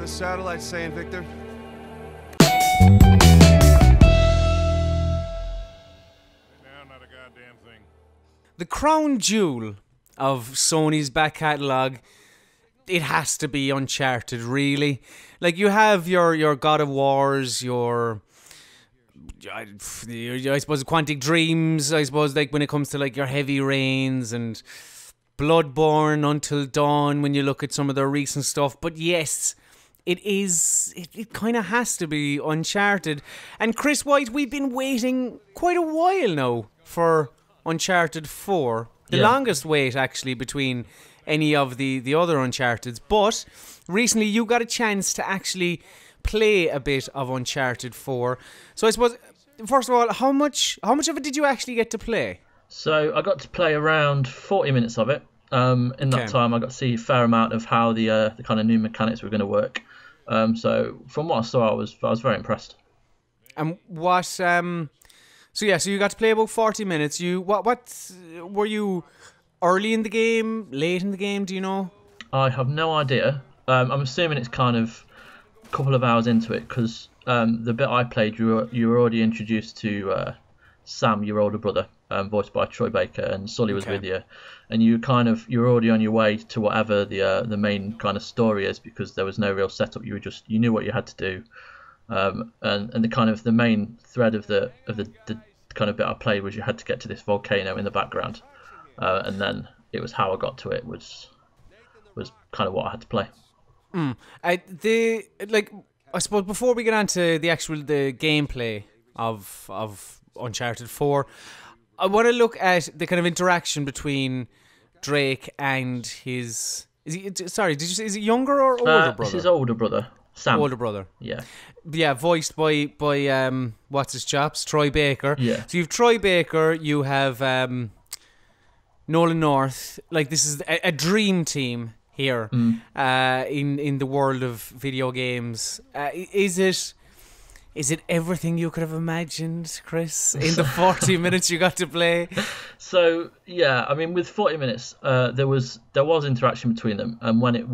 the satellites saying, Victor? Now, not a goddamn thing. The crown jewel of Sony's back catalogue, it has to be Uncharted, really. Like, you have your God of Wars, I suppose Quantic Dreams, I suppose, like when it comes to like your Heavy Rains and Bloodborne, Until Dawn, when you look at some of their recent stuff. But yes, it kind of has to be Uncharted. And Chris White, we've been waiting quite a while now for Uncharted 4. The longest wait, actually, between any of the other Uncharteds. But recently you got a chance to actually play a bit of Uncharted 4. So I suppose, first of all, how much of it did you actually get to play? So I got to play around 40 minutes of it. In that time, I got to see a fair amount of how the kind of new mechanics were going to work. So from what I saw, I was very impressed. And what? So you got to play about 40 minutes. What were you early in the game, late in the game? Do you know? I have no idea. I'm assuming it's kind of a couple of hours into it because the bit I played, you were already introduced to Sam, your older brother, voiced by Troy Baker, and Sully was with you, and you're already on your way to whatever the main kind of story is, because there was no real setup. You knew what you had to do, and the main thread of the kind of bit I played was you had to get to this volcano in the background, and then it was how I got to it was kind of what I had to play. I suppose before we get on to the gameplay of Uncharted 4, I want to look at the kind of interaction between Drake and his... Is it younger or older brother? It's his older brother, Sam. Older brother. Yeah. Yeah, voiced by what's his chops? Troy Baker. Yeah. So you have Troy Baker, you have Nolan North. Like, this is a dream team here in the world of video games. Is it everything you could have imagined, Chris, in the 40 minutes you got to play? So yeah, I mean, with 40 minutes, there was interaction between them, and when it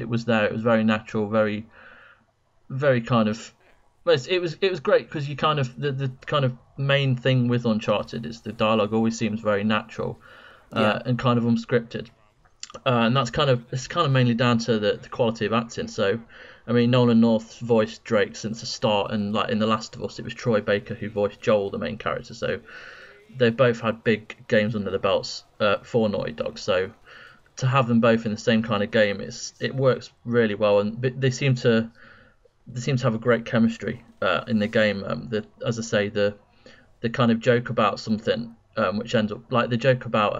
was there, it was very natural, very, very kind of. It was great because you kind of the kind of main thing with Uncharted is the dialogue always seems very natural, and kind of unscripted, and it's kind of mainly down to the quality of acting. So, I mean, Nolan North's voiced Drake since the start, and like in The Last of Us, it was Troy Baker who voiced Joel, the main character. So they've both had big games under their belts for Naughty Dog. So to have them both in the same kind of game, it works really well, and they seem to have a great chemistry in the game. As I say, the kind of joke about something, which ends up like the joke about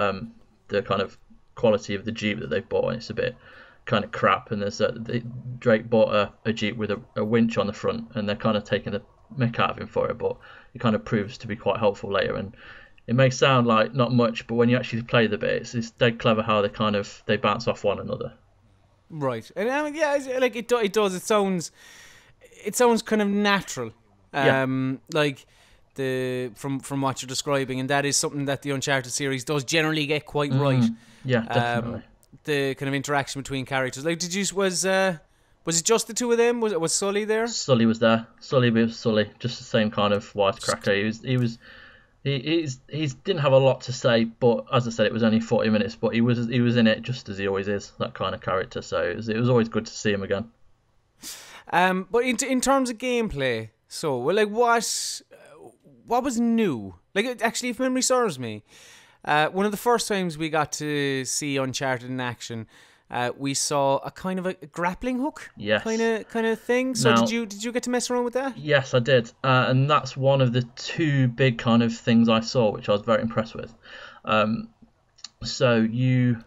the kind of quality of the Jeep that they've bought, and it's a bit kind of crap, and Drake bought a Jeep with a winch on the front, and they're kind of taking the mick out of him for it, but it kind of proves to be quite helpful later. And it may sound like not much, but when you actually play the bit, it's dead clever how they bounce off one another. Right. And I mean, yeah, like it does. It sounds kind of natural. Like from what you're describing, and that is something that the Uncharted series does generally get quite right. Yeah, definitely. The kind of interaction between characters. Like, was it just the two of them? Was Sully there? Sully was there. Sully was Sully, just the same kind of wisecracker. He didn't have a lot to say, but as I said, it was only 40 minutes. But he was in it just as he always is, that kind of character. So it was always good to see him again. But in terms of gameplay, so like what was new? Like, actually, if memory serves me, one of the first times we got to see Uncharted in action, we saw a kind of a grappling hook, kind of thing. So now, did you get to mess around with that? Yes, I did, and that's one of the two big kind of things I saw, which I was very impressed with. So you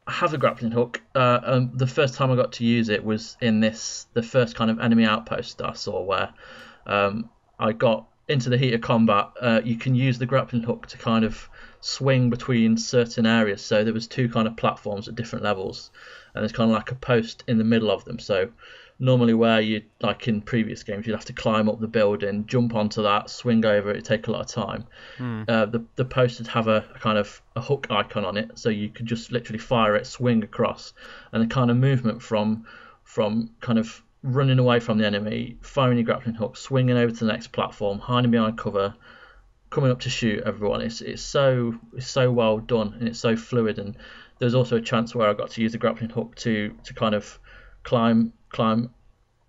have a grappling hook. The first time I got to use it was in the first kind of enemy outpost that I saw, where I got into the heat of combat. You can use the grappling hook to kind of swing between certain areas. So there was two kind of platforms at different levels, and there's kind of like a post in the middle of them. So normally where you, like in previous games, you'd have to climb up the building, jump onto that, swing over, it'd take a lot of time. The post would have a kind of a hook icon on it, so you could just literally fire it, swing across, and the kind of movement from kind of running away from the enemy, firing your grappling hook, swinging over to the next platform, hiding behind cover, coming up to shoot everyone. It's so well done, and it's so fluid. And there's also a chance where I got to use the grappling hook to kind of climb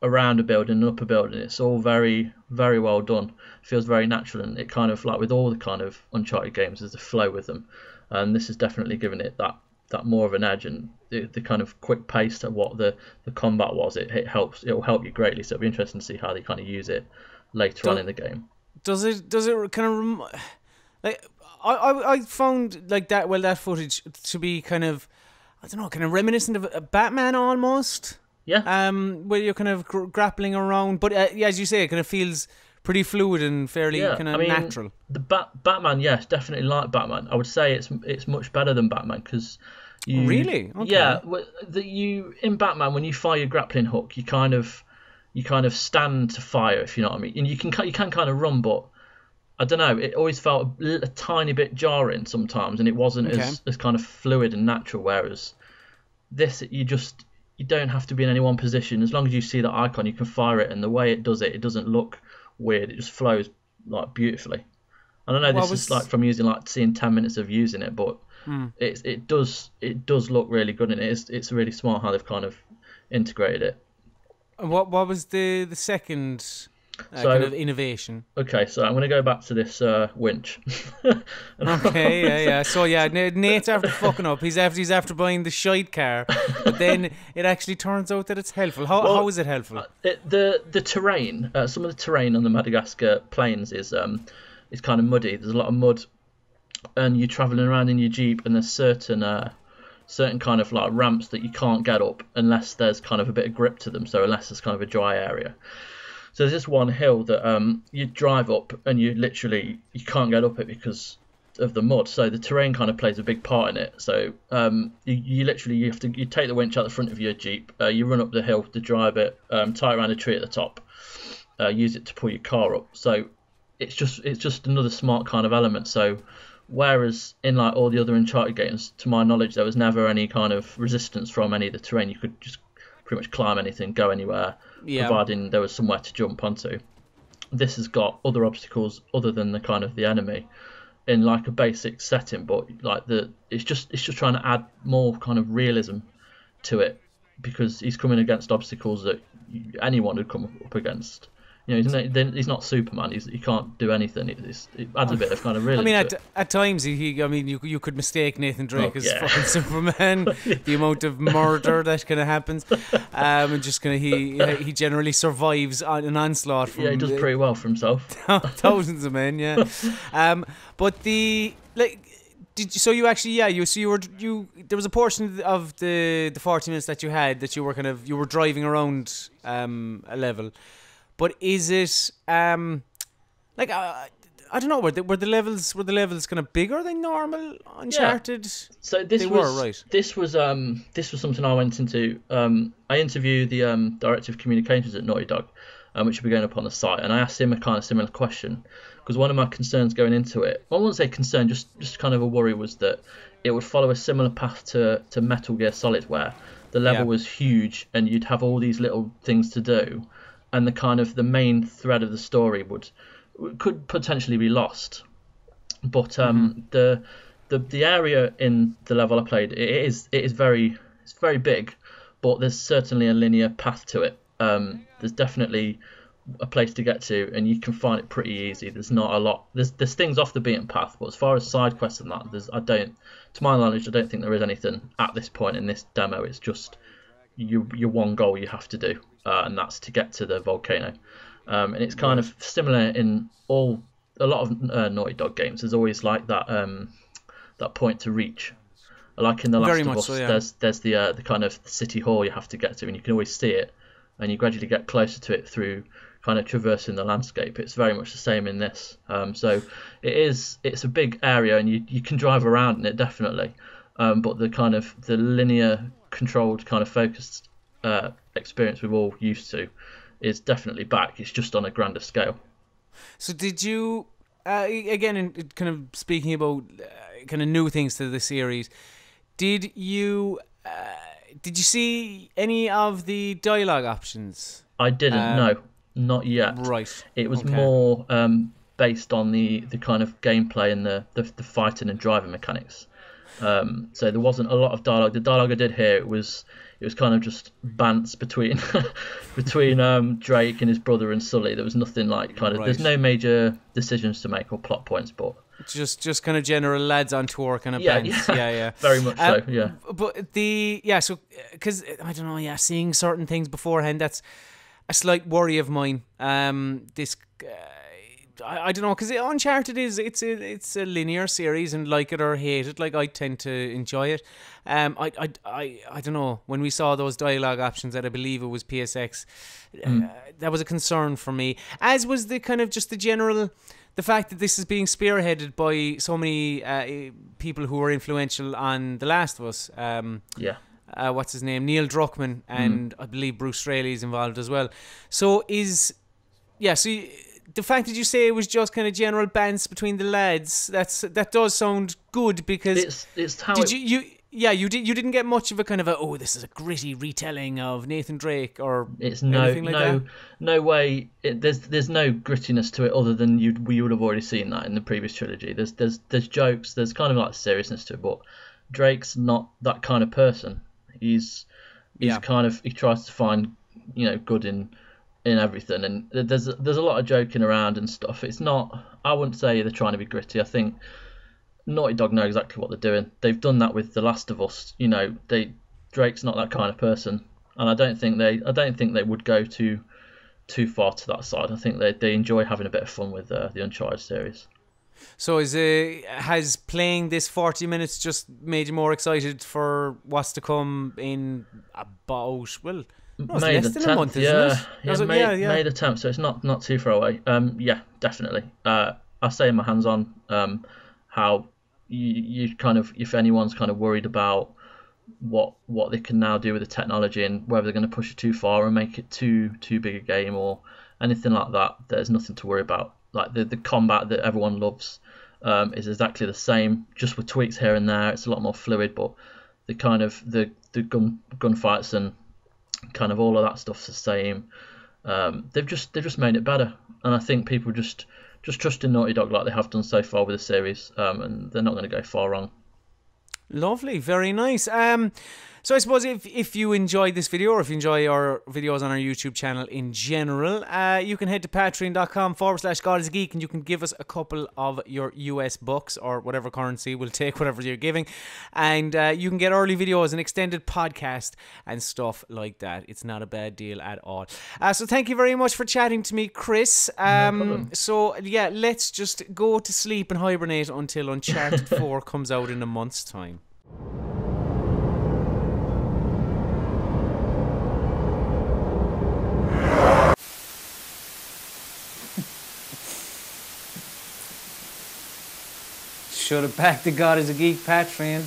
around a building and up a building. It's all very, very well done. Feels very natural, and it kind of, like with all the kind of Uncharted games, there's a flow with them, and this has definitely given it that more of an edge, and the kind of quick pace to what the combat was. It'll help you greatly. So it'll be interesting to see how they kind of use it later on in the game. Does it kind of like I found like that footage to be kind of, I don't know, kind of reminiscent of a Batman almost. Yeah. Where you're kind of grappling around, but yeah, as you say, it kind of feels pretty fluid and fairly kind of natural. The Batman, yes, definitely like Batman. I would say it's much better than Batman because you really, okay. Yeah, in Batman, when you fire your grappling hook, you kind of stand to fire, if you know what I mean, and you can kind of run, but I don't know, it always felt a tiny bit jarring sometimes, and it wasn't as kind of fluid and natural. Whereas this, you don't have to be in any one position. As long as you see that icon, you can fire it, and the way it doesn't look weird. It just flows like beautifully. And I know this is like from seeing 10 minutes of using it, but it does look really good, and it's really smart how they've kind of integrated it. What was the second kind of innovation? Okay, so I'm going to go back to this winch. Okay, yeah. So yeah, Nate's after fucking up. He's after buying the shite car, but then it actually turns out that it's helpful. How is it helpful? The terrain, some of the terrain on the Madagascar plains is kind of muddy. There's a lot of mud, and you're travelling around in your Jeep, and there's certain kind of like ramps that you can't get up unless there's kind of a bit of grip to them. So unless there's kind of a dry area. So there's this one hill that you drive up, and you can't get up it because of the mud. So the terrain kind of plays a big part in it. So you take the winch out the front of your Jeep, you run up the hill to drive it, tie it around a tree at the top, use it to pull your car up. So it's just another smart kind of element. So whereas in like all the other Uncharted games, to my knowledge, there was never any kind of resistance from any of the terrain. You could just pretty much climb anything, go anywhere, providing there was somewhere to jump onto. This has got other obstacles other than the enemy in like a basic setting, but like it's just trying to add more kind of realism to it, because he's coming against obstacles that anyone would come up against. You know, he's not Superman. He can't do anything. It adds a bit of kind of realism. I mean, at times, you could mistake Nathan Drake as fucking Superman. The amount of murder that kind of happens, and just kind of he generally survives an onslaught from. Yeah, he does pretty well for himself. Thousands of men, yeah. But there was a portion of the 40 minutes that you had that you were driving around a level. But is it I don't know, were the levels kind of bigger than normal Uncharted? Yeah. So this was something I went into. I interviewed the director of communications at Naughty Dog, which will be going up on the site, and I asked him a kind of similar question, because one of my concerns going into it, well, I wouldn't say concern, just kind of a worry, was that it would follow a similar path to Metal Gear Solid, where the level was huge and you'd have all these little things to do, and the main thread of the story could potentially be lost. But the area in the level I played, it's very big, but there's certainly a linear path to it. There's definitely a place to get to, and you can find it pretty easy. There's not a lot. There's things off the beaten path, but as far as side quests and that, to my knowledge, I don't think there is anything at this point in this demo. It's just your one goal you have to do, and that's to get to the volcano. And it's kind of similar in a lot of Naughty Dog games. There's always like that point to reach. Like in The Last of Us, so, yeah. There's the kind of city hall you have to get to, and you can always see it, and you gradually get closer to it through kind of traversing the landscape. It's very much the same in this. So it's a big area, and you can drive around in it definitely. But the linear controlled kind of focused experience we're all used to is definitely back. It's just on a grander scale. So did you again, in kind of speaking about kind of new things to the series, did you did you see any of the dialogue options? I didn't. No, not yet. Right. It was Okay. more based on the kind of gameplay and the fighting and driving mechanics. So there wasn't a lot of dialogue. The dialogue I did hear, it was kind of just bants between Drake and his brother and Sully. There was nothing like kind of. Right. There's no major decisions to make or plot points, but Just kind of general lads on tour kind of yeah, bands. yeah, Yeah. very much so. Yeah, But so because I don't know, seeing certain things beforehand, that's a slight worry of mine. This. I don't know, because Uncharted it's a linear series, and like it or hate it, like I tend to enjoy it. I don't know, when we saw those dialogue options that I believe it was PSX, that was a concern for me, as was the kind of just the fact that this is being spearheaded by so many people who were influential on The Last of Us. What's his name? Neil Druckmann, and I believe Bruce Straley is involved as well. So the fact that you say it was just kind of general bands between the lads, that does sound good, because it's how you didn't get much of a kind of this is a gritty retelling of Nathan Drake or it's anything like that. No way. There's no grittiness to it other than we would have already seen that in the previous trilogy. There's jokes. There's kind of like seriousness to it, but Drake's not that kind of person. He's kind of, he tries to find good in everything, and there's a lot of joking around and stuff. It's not, I wouldn't say they're trying to be gritty. I think Naughty Dog know exactly what they're doing. They've done that with The Last of Us. Drake's not that kind of person, and I don't think they would go too far to that side. I think they enjoy having a bit of fun with the Uncharted series. So has playing this 40 minutes just made you more excited for what's to come in about, well, no, it's May less the than a 10th, month, isn't it? May the 10th, so it's not too far away. Yeah, definitely. I say in my hands on how you kind of, if anyone's kind of worried about what they can now do with the technology and whether they're going to push it too far and make it too big a game or anything like that, there's nothing to worry about. Like the combat that everyone loves is exactly the same, just with tweaks here and there. It's a lot more fluid, but the kind of the gunfights and kind of all of that stuff's the same. They've just made it better, and I think people just trust in Naughty Dog like they have done so far with the series, and they're not going to go far wrong. Lovely, very nice. So I suppose if you enjoyed this video, or if you enjoy our videos on our YouTube channel in general, you can head to patreon.com/GodIsAGeek, and you can give us a couple of your US bucks or whatever currency. We'll take whatever you're giving, and you can get early videos and extended podcast and stuff like that. It's not a bad deal at all. So thank you very much for chatting to me, Chris. No problem. So yeah, let's just go to sleep and hibernate until Uncharted 4 comes out in a month's time. Should have backed the God is a Geek Patreon.